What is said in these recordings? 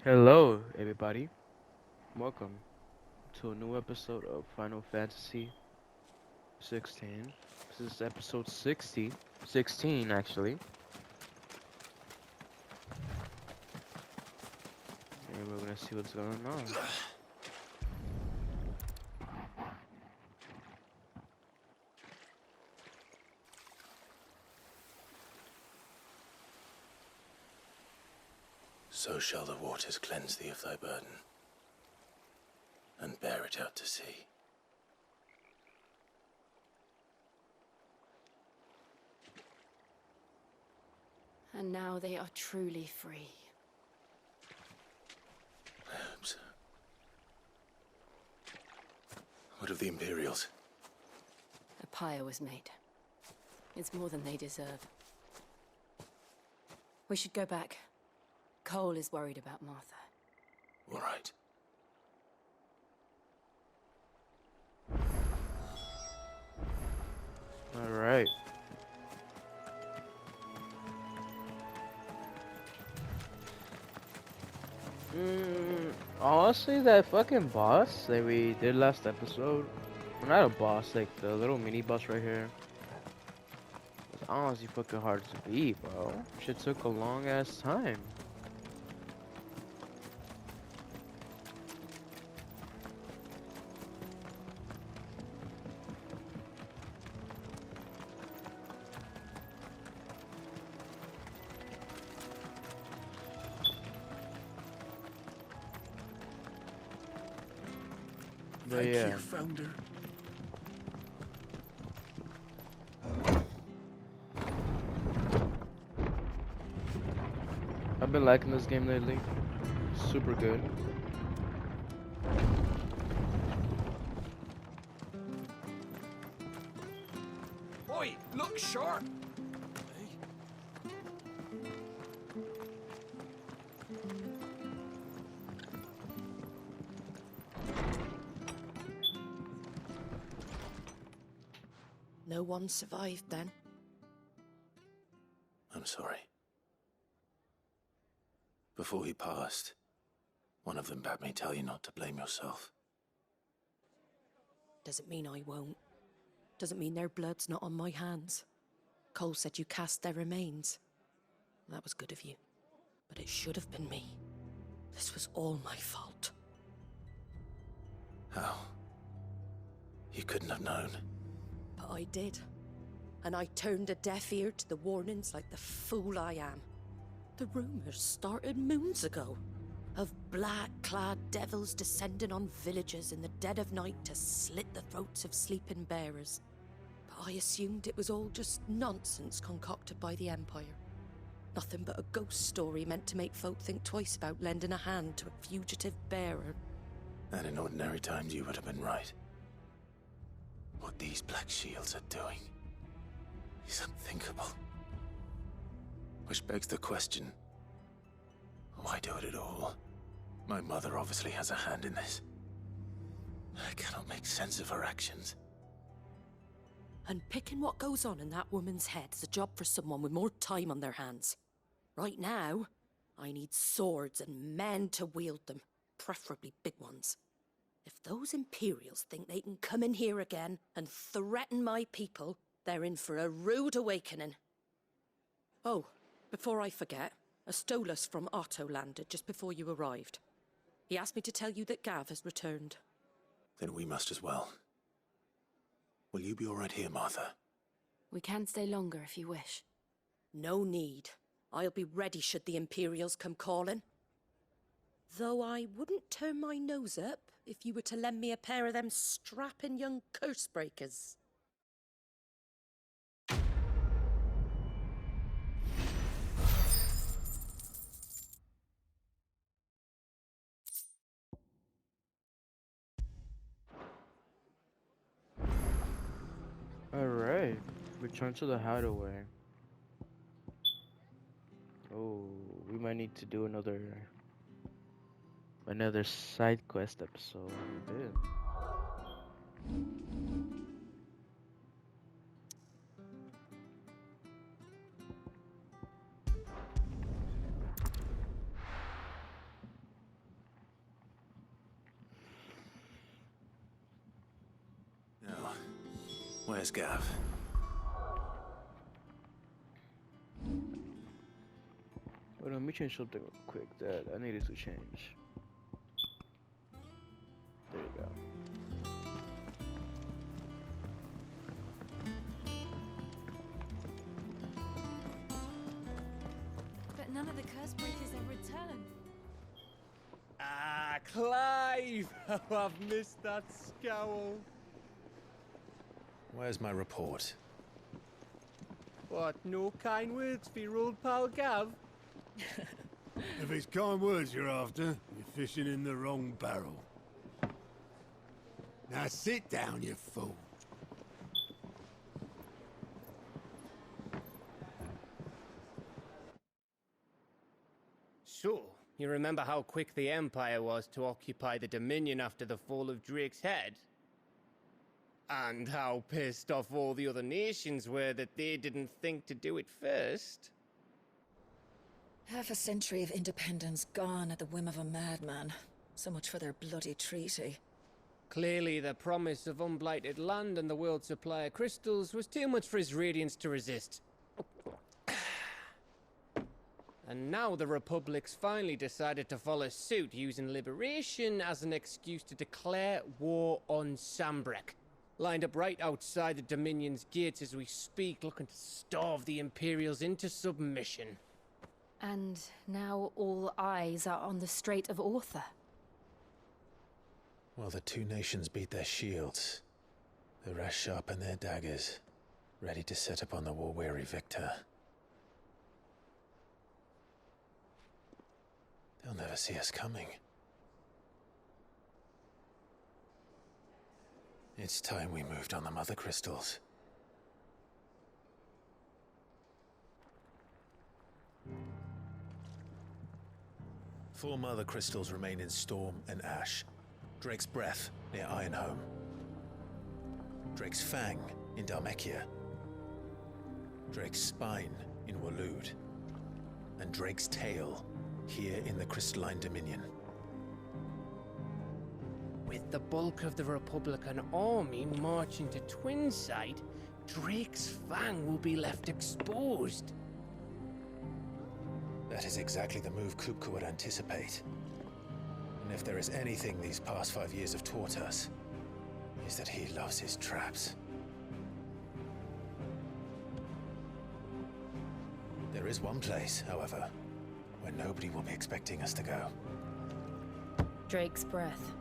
Hello, everybody. Welcome to a new episode of Final Fantasy 16. This is episode 60, 16 actually. And we're gonna see what's going on. So shall the waters cleanse thee of thy burden, and bear it out to sea. And now they are truly free. I hope so. What of the Imperials? A pyre was made. It's more than they deserve. We should go back. Cole is worried about Martha. All right. All right. Honestly, that fucking boss that we did last episode, well, not a boss, like the little mini boss right here, was honestly fucking hard to beat, bro. Shit took a long ass time. But Thank yeah. you, Founder. I've been liking this game lately. Super good. Oi, look sharp! No one survived then? I'm sorry. Before he passed, one of them bade me tell you not to blame yourself. Doesn't mean I won't. Doesn't mean their blood's not on my hands. Cole said you cast their remains. That was good of you. But it should have been me. This was all my fault. How? You couldn't have known. But I did. And I turned a deaf ear to the warnings like the fool I am. The rumors started moons ago. Of black-clad devils descending on villages in the dead of night to slit the throats of sleeping bearers. But I assumed it was all just nonsense concocted by the Empire. Nothing but a ghost story meant to make folk think twice about lending a hand to a fugitive bearer. And in ordinary times you would have been right. What these Black Shields are doing is unthinkable. Which begs the question, why do it at all? My mother obviously has a hand in this. I cannot make sense of her actions. And picking what goes on in that woman's head is a job for someone with more time on their hands. Right now, I need swords and men to wield them, preferably big ones. If those Imperials think they can come in here again and threaten my people, they're in for a rude awakening. Oh, before I forget, a Stolas from Otto landed just before you arrived. He asked me to tell you that Gav has returned. Then we must as well. Will you be all right here, Martha? We can stay longer if you wish. No need. I'll be ready should the Imperials come calling. Though I wouldn't turn my nose up if you were to lend me a pair of them strapping young curse breakers. Alright. Return to the hideaway. Oh, we might need to do another side quest episode in a bit. Where's Gav? Wait, let me change something real quick that I needed to change. There you go. But none of the curse breakers have returned. Ah, Clive! Oh, I've missed that scowl. Where's my report? What, no kind words for your old pal Gav? If it's kind words you're after, you're fishing in the wrong barrel. Now sit down, you fool. So, you remember how quick the Empire was to occupy the Dominion after the fall of Drake's head? And how pissed off all the other nations were that they didn't think to do it first? Half a century of independence gone at the whim of a madman. So much for their bloody treaty. Clearly, the promise of unblighted land and the world's supply of crystals was too much for his radiance to resist. And now the Republic's finally decided to follow suit, using liberation as an excuse to declare war on Sambrek. Lined up right outside the Dominion's gates as we speak, looking to starve the Imperials into submission. And now all eyes are on the Strait of Author. Well, the two nations beat their shields. The rest sharpen their daggers, ready to set upon the war-weary victor. They'll never see us coming. It's time we moved on the Mother Crystals. Four Mother Crystals remain in Storm and Ash. Drake's Breath near Ironhome. Drake's Fang in Dhalmekia. Drake's Spine in Waloed. And Drake's Tail here in the Crystalline Dominion. With the bulk of the Republican army marching to Twinside, Drake's Fang will be left exposed. That is exactly the move Kupka would anticipate. And if there is anything these past 5 years have taught us, is that he loves his traps. There is one place, however, where nobody will be expecting us to go. Drake's Breath.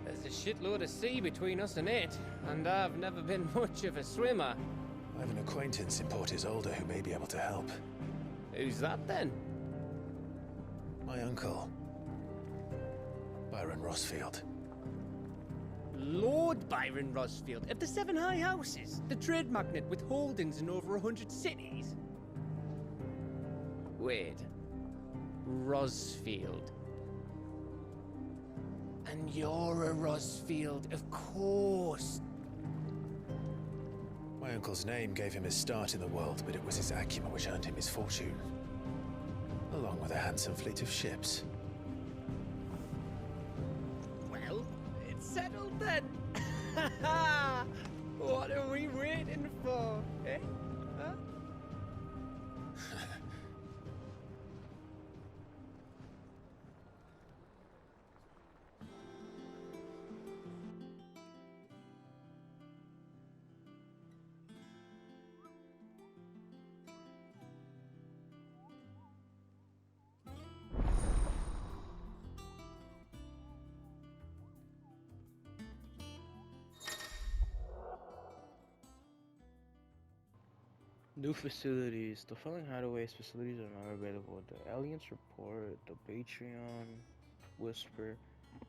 There's a shitload of sea between us and it, and I've never been much of a swimmer. I have an acquaintance in Port Isolde who may be able to help. Who's that then? My uncle, Byron Rosfield. Lord Byron Rosfield of the Seven High Houses, the trade magnate with holdings in over 100 cities. Wait, Rosfield. And you're a Rosfield, of course. My uncle's name gave him his start in the world, but it was his acumen which earned him his fortune. Along with a handsome fleet of ships. Well, it's settled then. What are we waiting for, eh? Huh? New facilities. The following hideaways facilities are not available. The Alliance Report, the Patreon, Whisper,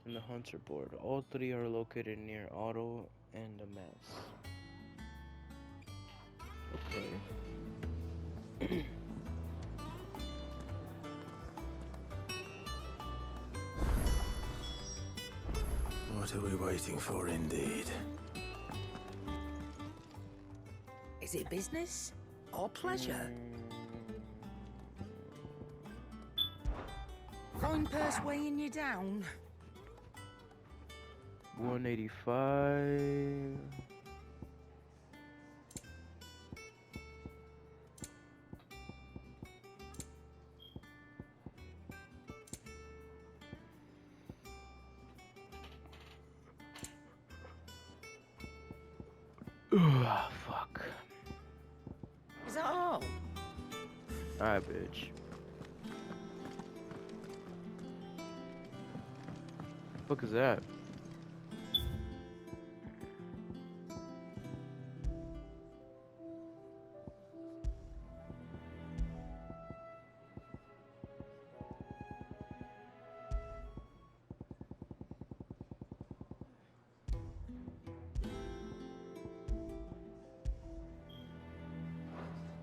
and the Hunter Board. All three are located near Otto and the Mass. Okay. What are we waiting for, indeed? Is it business or pleasure? Coin purse weighing you down? 185. Fuck. Is that all? Alright, bitch. Fuck is that?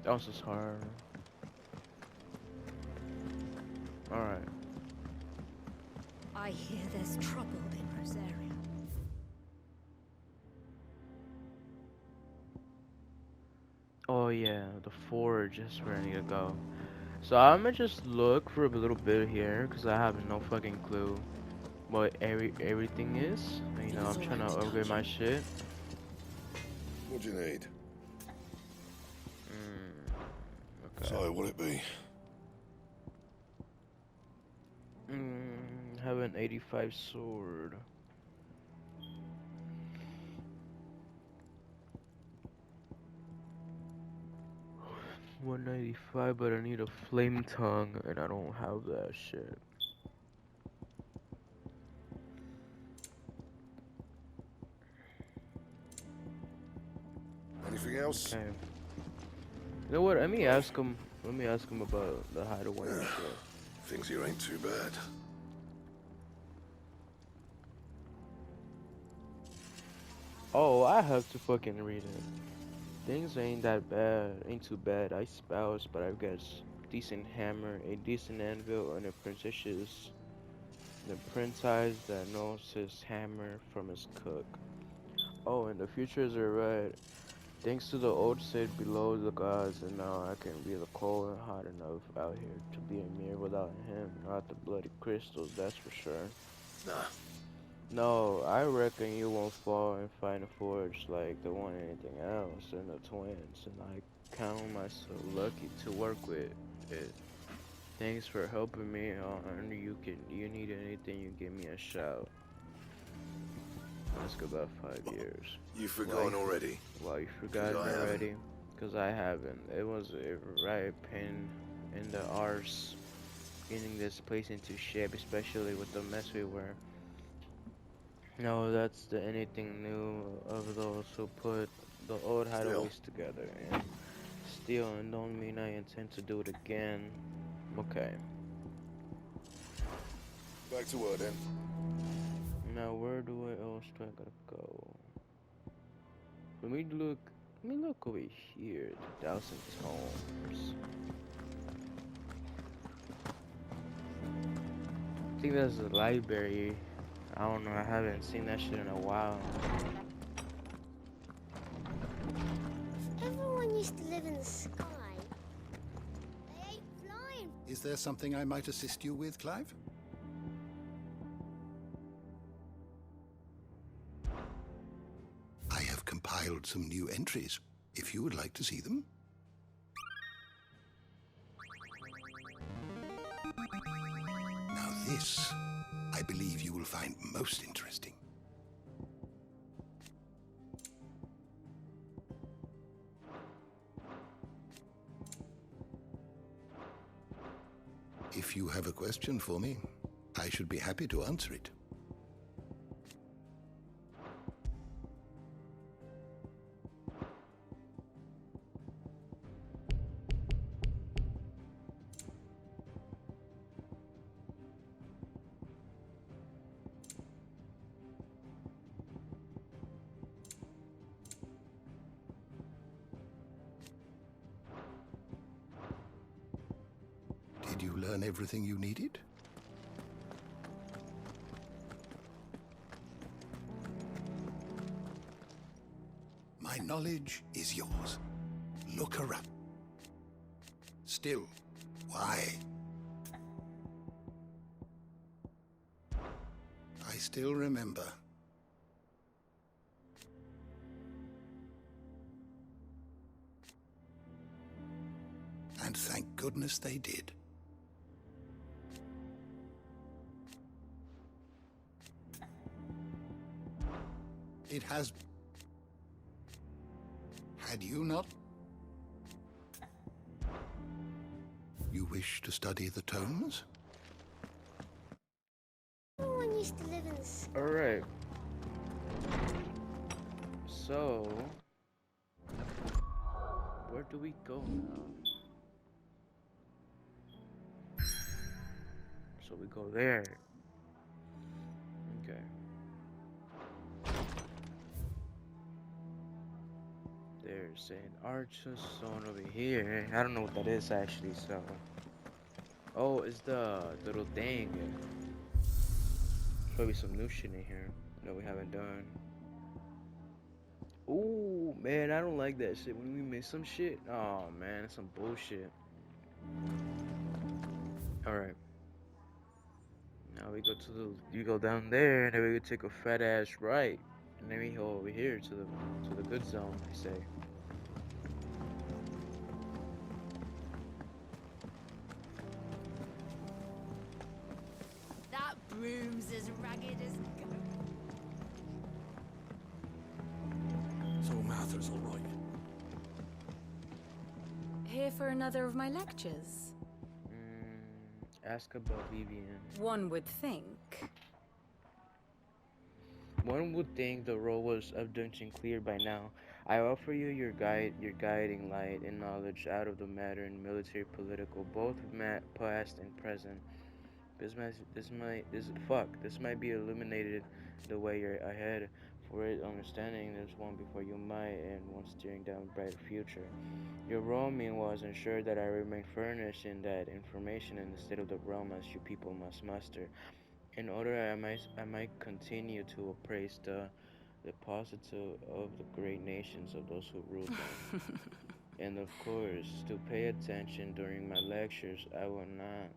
That was just hard. Alright. I hear there's trouble in Rosaria. Oh yeah, the forge is where I need to go. So I'm gonna just look for a little bit here, because I have no fucking clue what everything is. You know, I'm trying to upgrade my shit. What do you need? Okay. So, what'd it be? Have an 85 sword. $195, but I need a flame tongue, and I don't have that shit. Anything else? Okay. You know what? Let me ask him. Let me ask him about the hideaway and shit. Things here ain't too bad. Oh, I have to fucking read it. Things ain't that bad, ain't too bad. I spouse, but I've got decent hammer, a decent anvil, and a prentice that knows his hammer from his cook. Oh, and the futures are right. Thanks to the old Cid below the gods, and now I can be the cold and hot enough out here to be a mere without him. Not the bloody crystals, that's for sure. Nah. No, I reckon you won't fall and find a forge like the one anything else in the twins, and I count myself lucky to work with it. Thanks for helping me on. You need anything, you give me a shout. Let's go about 5 years. You've forgotten already? Well, you forgot already? Because I haven't. It was a right pain in the arse getting this place into shape, especially with the mess we were. No, that's the anything new of those who put the old hideaways together and steal, and don't mean I intend to do it again. Okay. Back to work then. Now where else do I gotta go? Let me look over here, the 1,000 tomes. I think that's the library. I don't know, I haven't seen that shit in a while. Everyone used to live in the sky. They ain't flying. Is there something I might assist you with, Clive? I have compiled some new entries, if you would like to see them. Now this, I believe you will find most interesting. If you have a question for me, I should be happy to answer it. Did you learn everything you needed? My knowledge is yours. Look around. Still, why? I still remember goodness they did. It has... Had you not? You wish to study the tomes? Everyone used to live in the sky. Alright. So... where do we go now? So we go there. Okay. There's an Archer zone over here. I don't know what that is actually, so... oh, it's the little thing. Probably some new shit in here that we haven't done. Ooh, man, I don't like that shit. When we miss some shit, oh man, it's some bullshit. Alright. Now we go to the, you go down there, and then we take a fat ass right. And then we go over here to the good zone, I say. That broom's as ragged as So Martha's all right. Here for another of my lectures? Ask about Vivian. One would think. One would think the road was abundant clear by now. I offer you your guiding light and knowledge out of the matter in military, political, both past and present. This might be illuminated the way you're ahead. For it, understanding there's one before you might, and one steering down a brighter future. Your role, meanwhile, is ensure that I remain furnished in that information in the state of the realm as you people must muster. In order, I might continue to appraise the positive of the great nations of those who rule them. And of course, to pay attention during my lectures, I will not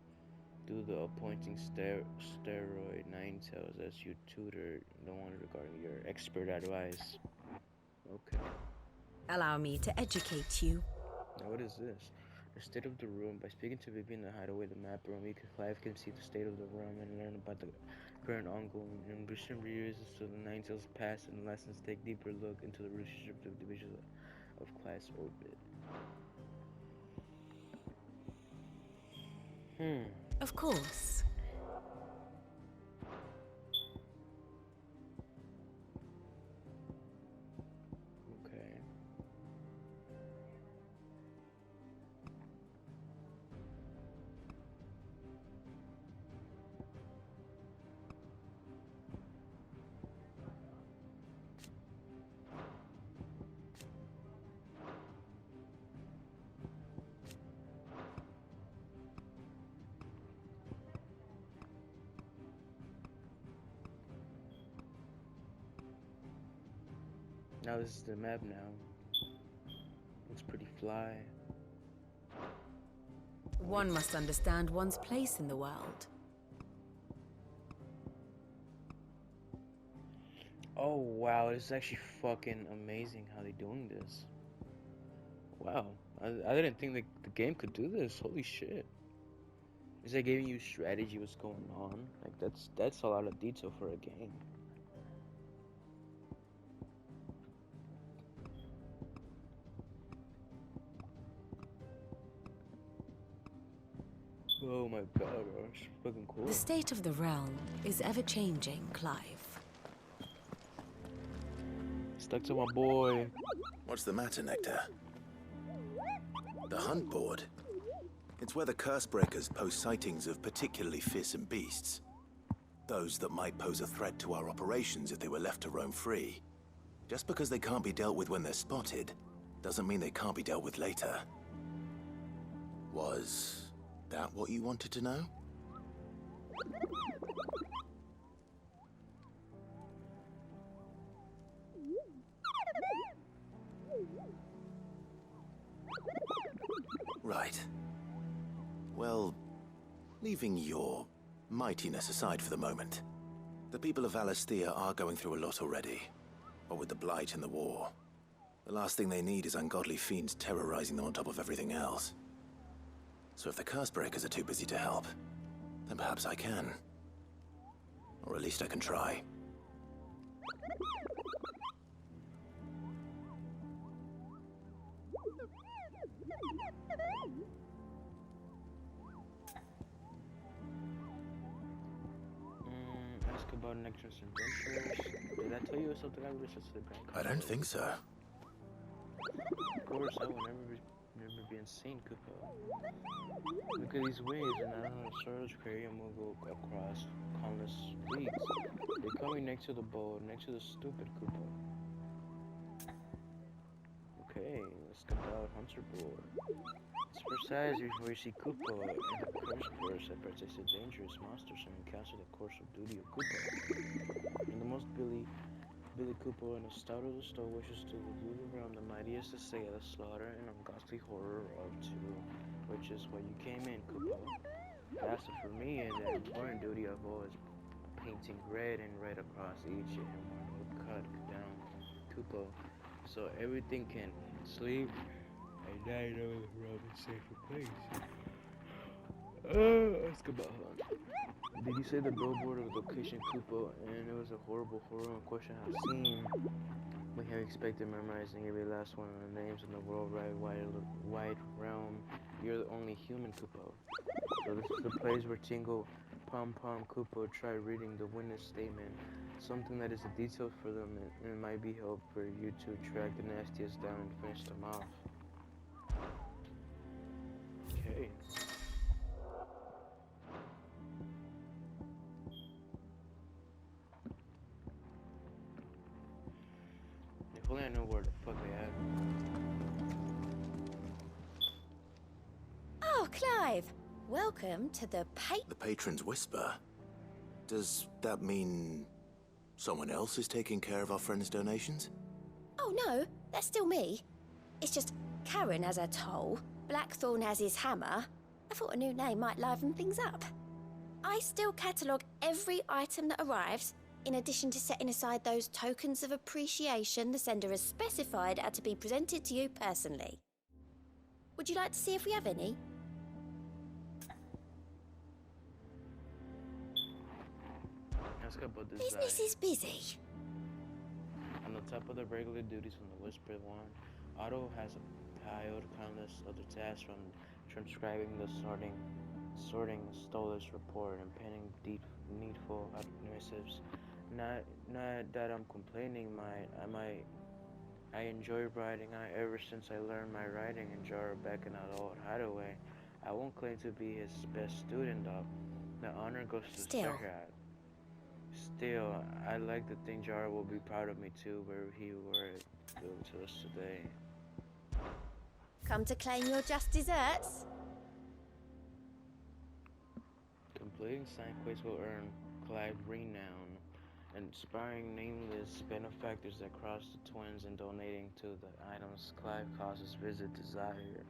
do the appointing steroid nine tails as you tutor the one regarding your expert advice. Okay. Allow me to educate you. Now what is this? The state of the room. By speaking to Vivian the hideaway, the map room, Clive can see the state of the room and learn about the current ongoing ambition reuses to the nine tails past and lessons take deeper look into the relationship of divisions of class orbit. Of course. Okay. Now this is the map now. Looks pretty fly. One must understand one's place in the world. Oh wow, this is actually fucking amazing how they're doing this. Wow, I didn't think the game could do this. Holy shit. Is like giving you strategy, what's going on. Like that's a lot of detail for a game. Oh my god, bro. It's fucking cool. The state of the realm is ever-changing, Clive. Stuck to my boy. What's the matter, Nectar? The hunt board? It's where the Cursebreakers post sightings of particularly fearsome beasts. Those that might pose a threat to our operations if they were left to roam free. Just because they can't be dealt with when they're spotted, doesn't mean they can't be dealt with later. Was that what you wanted to know? Right. Well, leaving your mightiness aside for the moment, the people of Alastia are going through a lot already. What with the Blight and the war. The last thing they need is ungodly fiends terrorizing them on top of everything else. So if the curse breakers are too busy to help, then perhaps I can. Or at least I can try. Ask about Nectar's adventures. Did I tell you something I was just I don't think so. Of course, I will never be insane, Kupo. Look at these waves, and I don't know, Sora's aquarium will go across countless leagues. They're coming next to the boat, next to the stupid Kupo. Okay, let's go out Hunter Board. It's precise before you see Kupo, and the curse force that protects the dangerous monsters and encounter the course of duty of Kupo. And the most Billy Kupo and the stout of the stow wishes to rule around the mightiest essay of the slaughter and ungodly horror of two, which is what you came in, Kupo. That's it for me, and the important duty of all is painting red and red across each and one will cut down Kupo, so everything can sleep and I know we're in a safer place. Let's go back home. Did you say the billboard of location Kupo, and it was a horrible question I've seen. We have expected memorizing every last one of the names in the wide realm. You're the only human Kupo. So this is the place where Tingle Pom Pom Kupo tried reading the witness statement. Something that is a detail for them, and it might be help for you to track the nastiest down and finish them off. Okay. If only I know where the fuck they at. Oh, Clive! Welcome to the The Patron's Whisper? Does that mean someone else is taking care of our friend's donations? Oh no, that's still me. It's just Karen has her toll, Blackthorn has his hammer. I thought a new name might liven things up. I still catalogue every item that arrives, in addition to setting aside those tokens of appreciation the sender has specified are to be presented to you personally. Would you like to see if we have any? Let's go about this Business is busy. On the top of the regular duties from the Whispered One, Otto has piled countless other tasks from transcribing the sorting Stolar's report and penning needful admissives. Not that I'm complaining, I enjoy writing. Ever since I learned my writing and Jara back in that old hideaway. I won't claim to be his best student though. The honor goes to Starhat. Still, I like to think Jara will be proud of me too, where he were to us today. Come to claim your just desserts? Completing side quests will earn Clive renown, inspiring nameless benefactors that cross the twins and donating to the items Clive causes visit desire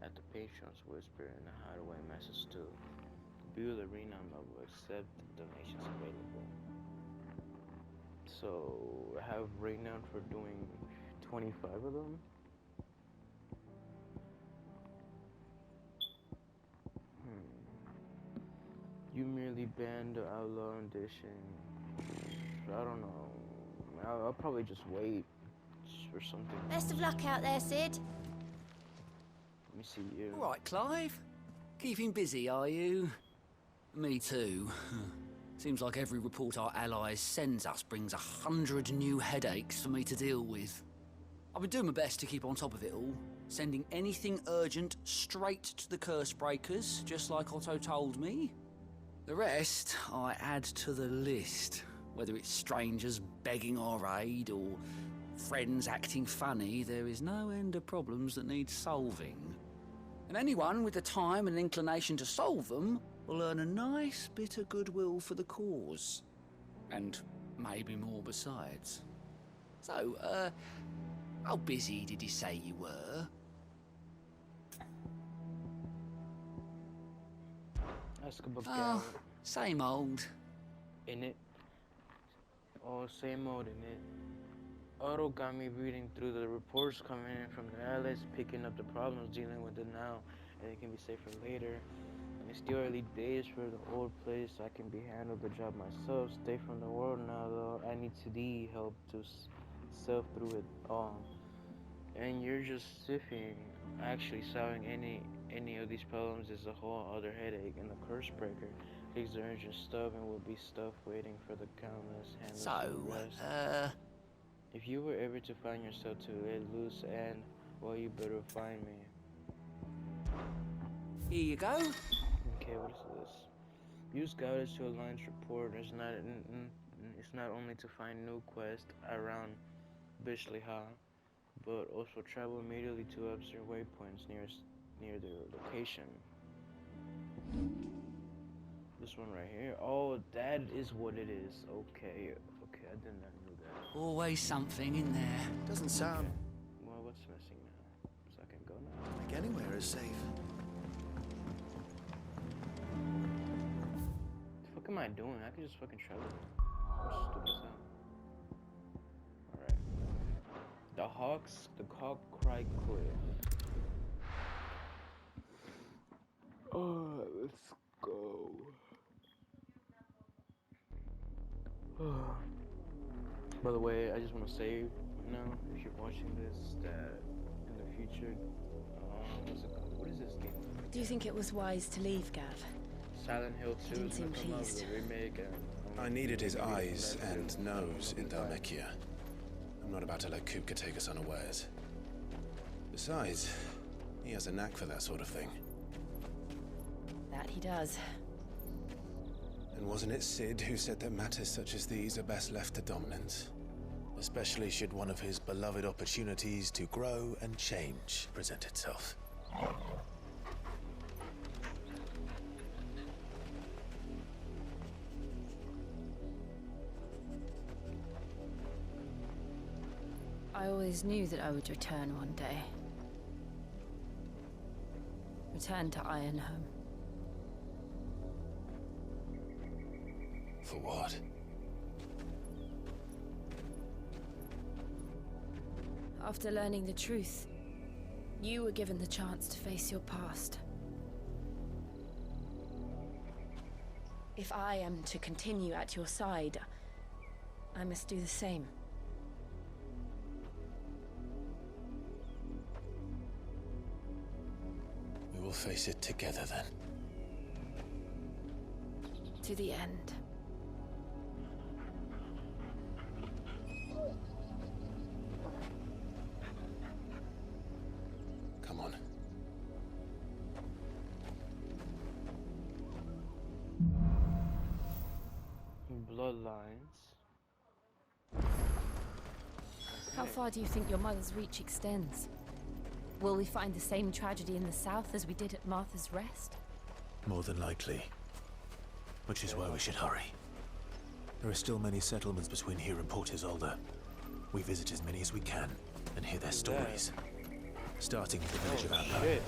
at the Patron's Whisper in the Hideaway message too. View the renown level, accept donations available. So, I have renown for doing 25 of them. You merely banned the outlaw edition. I don't know. I'll probably just wait for something. Best of luck out there, Sid. Let me see you. All right, Clive. Keeping busy, are you? Me too. Seems like every report our allies sends us brings 100 new headaches for me to deal with. I've been doing my best to keep on top of it all, sending anything urgent straight to the curse breakers, just like Otto told me. The rest I add to the list, whether it's strangers begging our aid or friends acting funny. There is no end of problems that need solving. And anyone with the time and inclination to solve them will earn a nice bit of goodwill for the cause. And maybe more besides. So, how busy did you say you were? Oh, same old. In it. Oh, same old in it. Otto got me reading through the reports coming in from the allies, picking up the problems, dealing with it now, and it can be saved for later. And it's still early days for the old place, so I can be handle the job myself. Stay from the world now, though. I need the help to self through it all. And you're just sifting. Actually, solving any of these problems is a whole other headache, and the curse breaker takes the urgent stuff and will be stuff waiting for the countless handlers to rest. If you were ever to find yourself to let loose, and well, you better find me. Here you go. Okay, what is this? Use guidance to Alliance report. It's not only to find new quests around Bishley Ha, but also travel immediately to observe waypoints near their location. This one right here. Oh, that is what it is. Okay, I did not know that. Always something in there. Doesn't sound Well, what's missing now? So I can go now. like anywhere is safe. What the fuck am I doing? I can just fucking travel. How stupid is that? Alright. The Hawk Cry Cliff. Oh, let's go. By the way, I just want to say, if you're watching this, that in the future, what's it called? What is this game? Do you think it was wise to leave, Gav? Silent Hill 2 Didn't is seem gonna come out with pleased. a remake, and I needed his eyes and nose in Dhalmekia. I'm not about to let Kupka take us unawares. Besides, he has a knack for that sort of thing. That he does. And wasn't it Sid who said that matters such as these are best left to dominance? Especially should one of his beloved opportunities to grow and change present itself. I always knew that I would return one day. Return to Ironhome. For what? After learning the truth, you were given the chance to face your past. If I am to continue at your side, I must do the same. We will face it together then. To the end. Come on. Bloodlines. How far do you think your mother's reach extends? Will we find the same tragedy in the south as we did at Martha's Rest? More than likely. Which is why we should hurry. There are still many settlements between here and Port Isolde. We visit as many as we can and hear their stories. Starting with the village of Atla. Shit.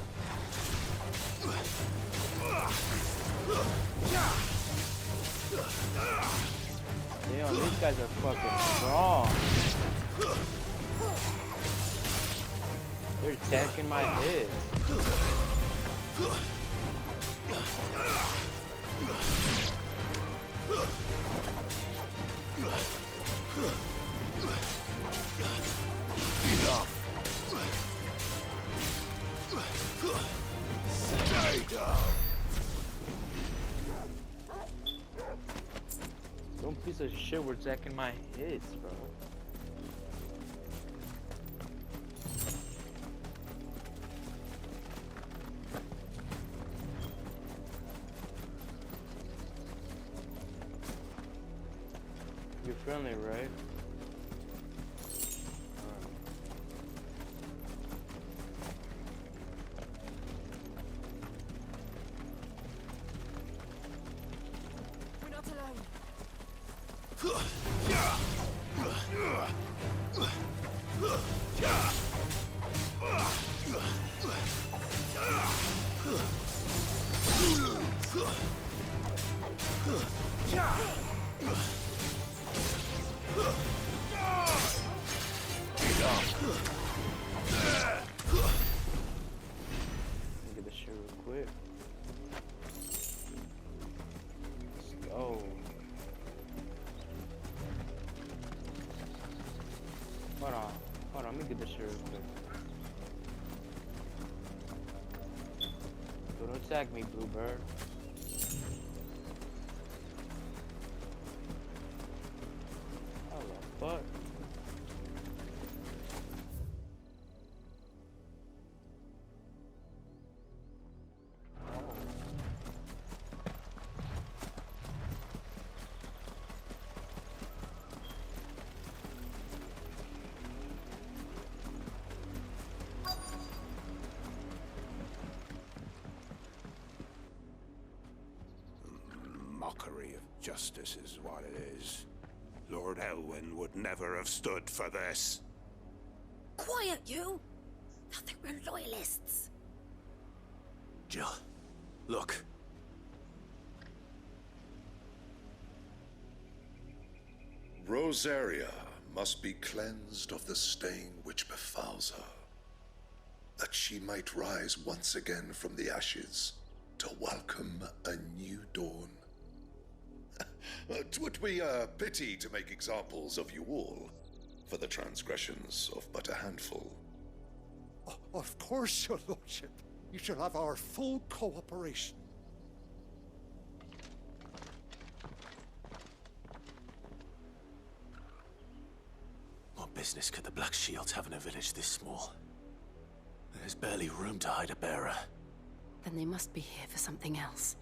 Damn, these guys are fucking strong. They're attacking my head. Some piece of shit were attacking my heads, bro. You're friendly, right? We're not alone. Look at the shoes. get this shit real quick. Don't attack me, Bluebird. How the fuck? Mockery of justice is what it is. Lord Elwyn would never have stood for this. Quiet, you! Thought they were loyalists. Jill, look. Rosaria must be cleansed of the stain which befouls her, that she might rise once again from the ashes to welcome a new dawn. 'Twould be a pity to make examples of you all for the transgressions of but a handful. Of course, your lordship. You shall have our full cooperation. What business could the Black Shields have in a village this small? There's barely room to hide a bearer. Then they must be here for something else.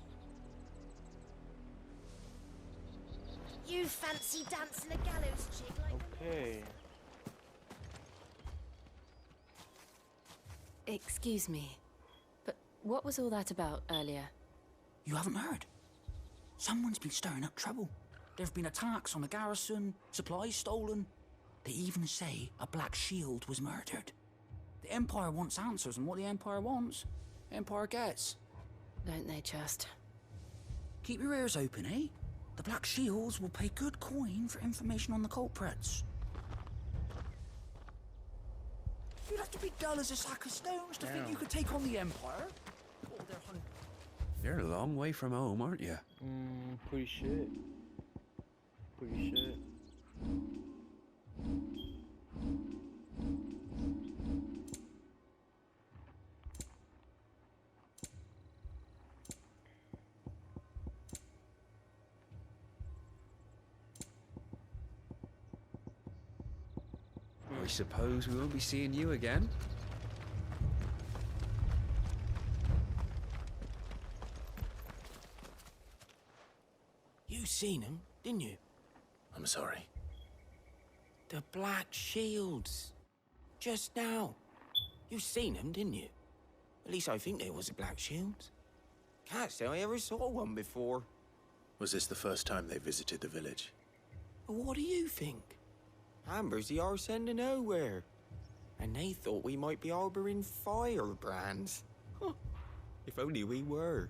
You fancy dancing a gallows chick like... Okay. Excuse me, but what was all that about earlier? You haven't heard? Someone's been stirring up trouble. There have been attacks on the garrison, supplies stolen. They even say a Black Shield was murdered. The Empire wants answers, and what the Empire wants, Empire gets. Don't they just? Keep your ears open, eh? The Black Shields will pay good coin for information on the culprits. You'd have to be dull as a sack of stones to think you could take on the Empire. Oh, You're a long way from home, aren't you? Pretty shit. Pretty shit. I suppose we won't be seeing you again. You seen him, didn't you? I'm sorry. The Black Shields. Just now. You seen them, didn't you? At least I think there was a Black Shields. Can't say I ever saw one before. Was this the first time they visited the village? What do you think? Amber's the arse end of nowhere. And they thought we might be harboring firebrands. Huh. If only we were.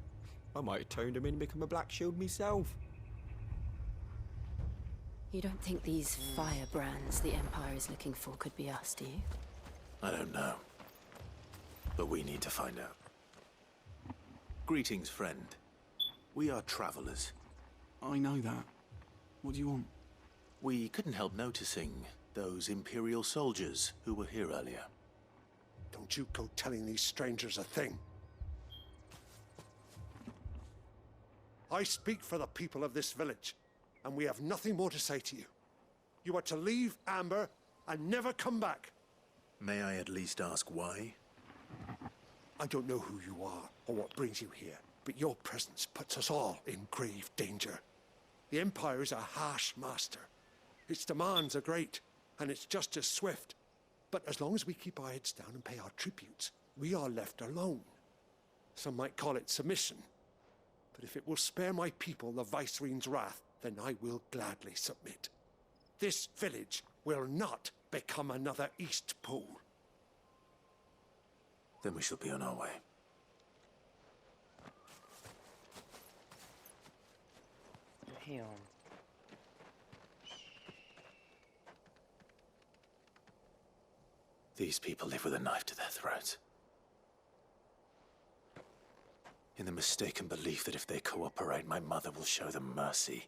I might have turned them in and become a Black Shield myself. You don't think these firebrands the Empire is looking for could be us, do you? I don't know. But we need to find out. Greetings, friend. We are travelers. I know that. What do you want? We couldn't help noticing those Imperial soldiers who were here earlier. Don't you go telling these strangers a thing. I speak for the people of this village, and we have nothing more to say to you. You are to leave Amber and never come back. May I at least ask why? I don't know who you are or what brings you here, but your presence puts us all in grave danger. The Empire is a harsh master. Its demands are great, and its justice swift. But as long as we keep our heads down and pay our tributes, we are left alone. Some might call it submission. But if it will spare my people the Viceroy's wrath, then I will gladly submit. This village will not become another East Pool. Then we shall be on our way. Damn. These people live with a knife to their throats. In the mistaken belief that if they cooperate, my mother will show them mercy.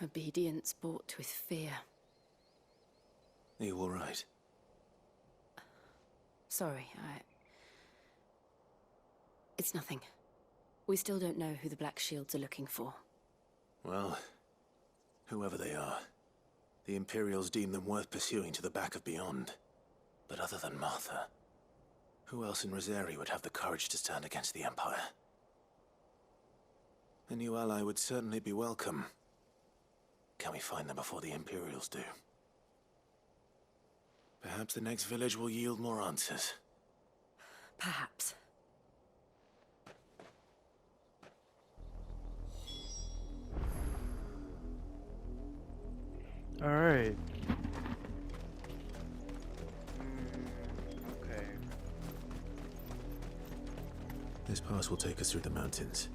Obedience bought with fear. Are you all right? Sorry, It's nothing. We still don't know who the Black Shields are looking for. Well, whoever they are, the Imperials deem them worth pursuing to the back of beyond. But other than Martha, who else in Rosari would have the courage to stand against the Empire? A new ally would certainly be welcome. Can we find them before the Imperials do? Perhaps the next village will yield more answers. Perhaps. Alright. Okay. This pass will take us through the mountains.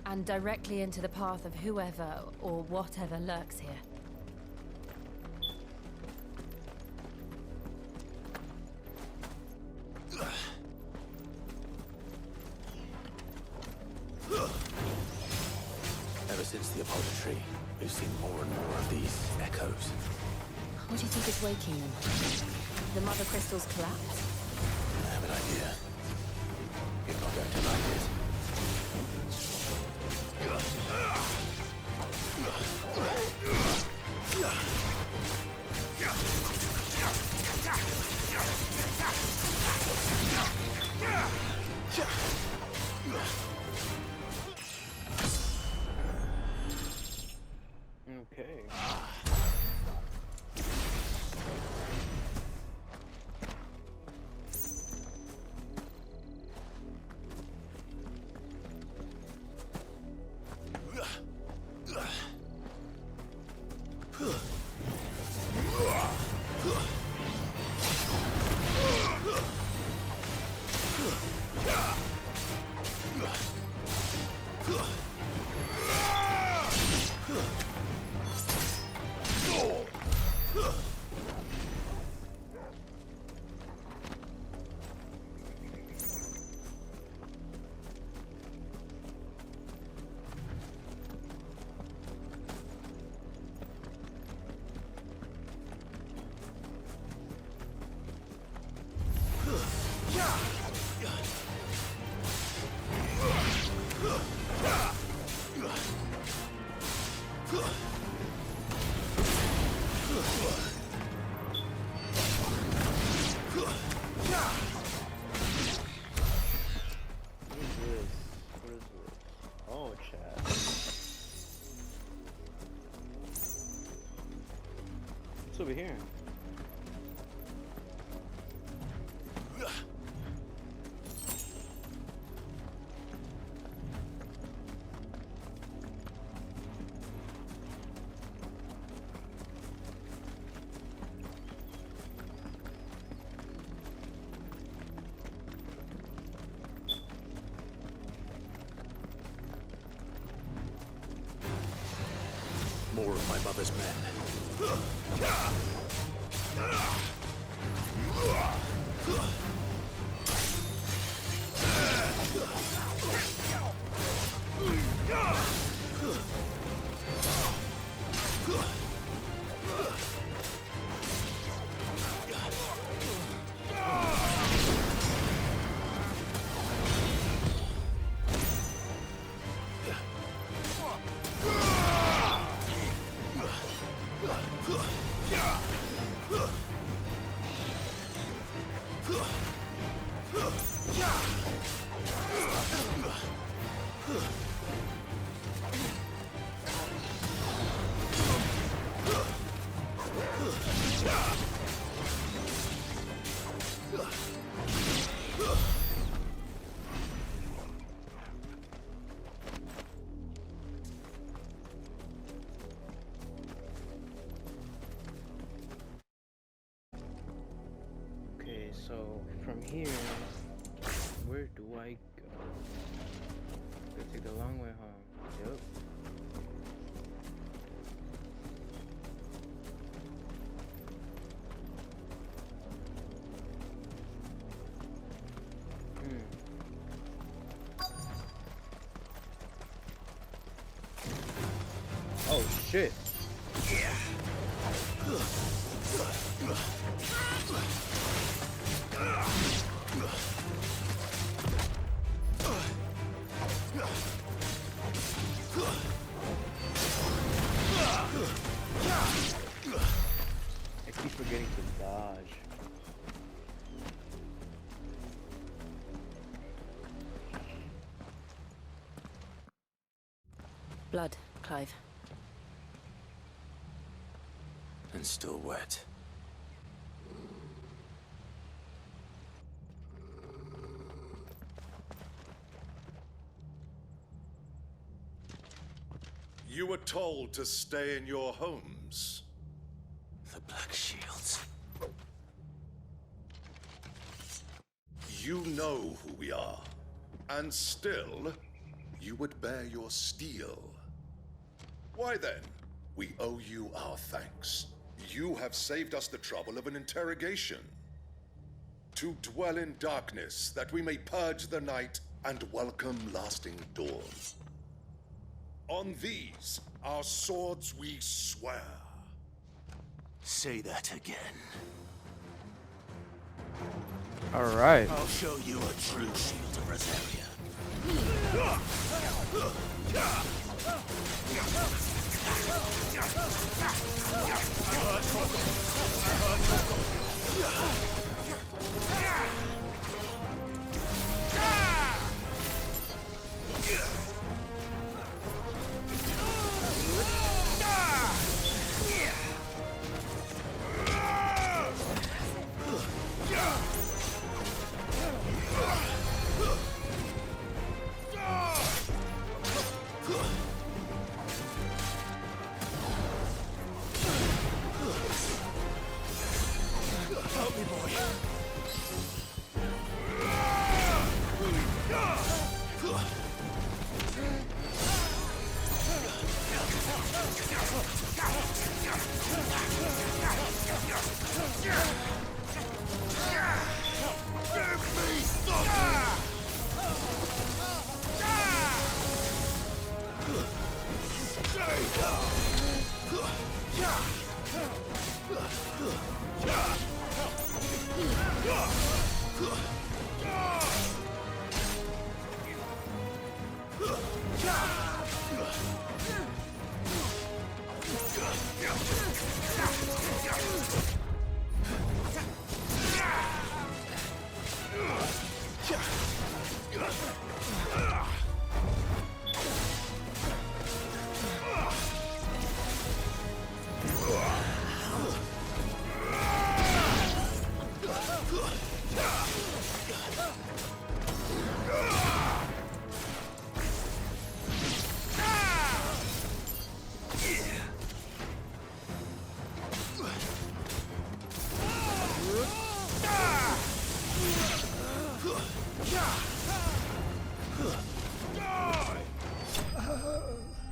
And directly into the path of whoever or whatever lurks here. Ever since the Apollo tree, we've seen more and more of these echoes. What do you think is waking them? The Mother Crystal's collapse? I have an idea. You're not going to like it. Okay. What's over here? More of my mother's men. Okay, so from here, where do I go? Gotta take the long way home. Yep. Oh shit. Yeah. I keep forgetting to dodge. Blood, Clive. And still wet. You were told to stay in your homes. The Black Shields. You know who we are. And still, you would bear your steel. Why then? We owe you our thanks. You have saved us the trouble of an interrogation. To dwell in darkness, that we may purge the night and welcome lasting dawn. On these, our swords we swear. Say that again. Alright. I'll show you a true shield of Rosaria. Help me, boy.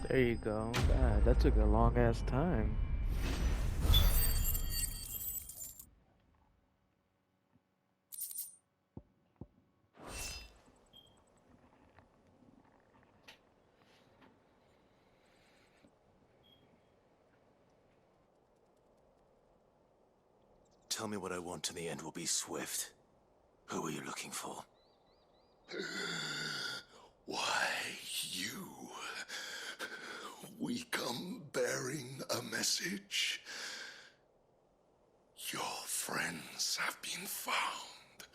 There you go. God, that took a long ass time. Tell me what I want and the end will be swift. Who are you looking for? Why, you. We come bearing a message. Your friends have been found.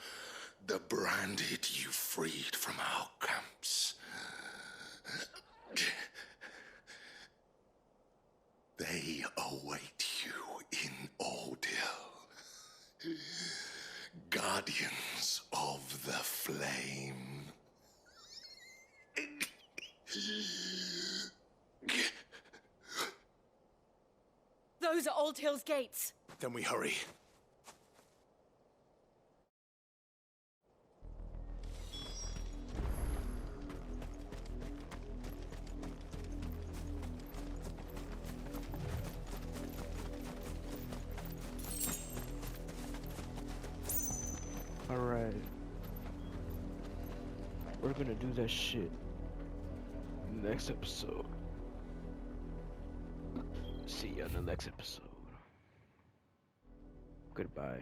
The branded you freed from our camps. They await you in Ordeal. Guardians of the Flame. Those are Old Hill's gates. Then we hurry. Alright. We're gonna do that shit in the next episode. See ya in the next episode. Goodbye.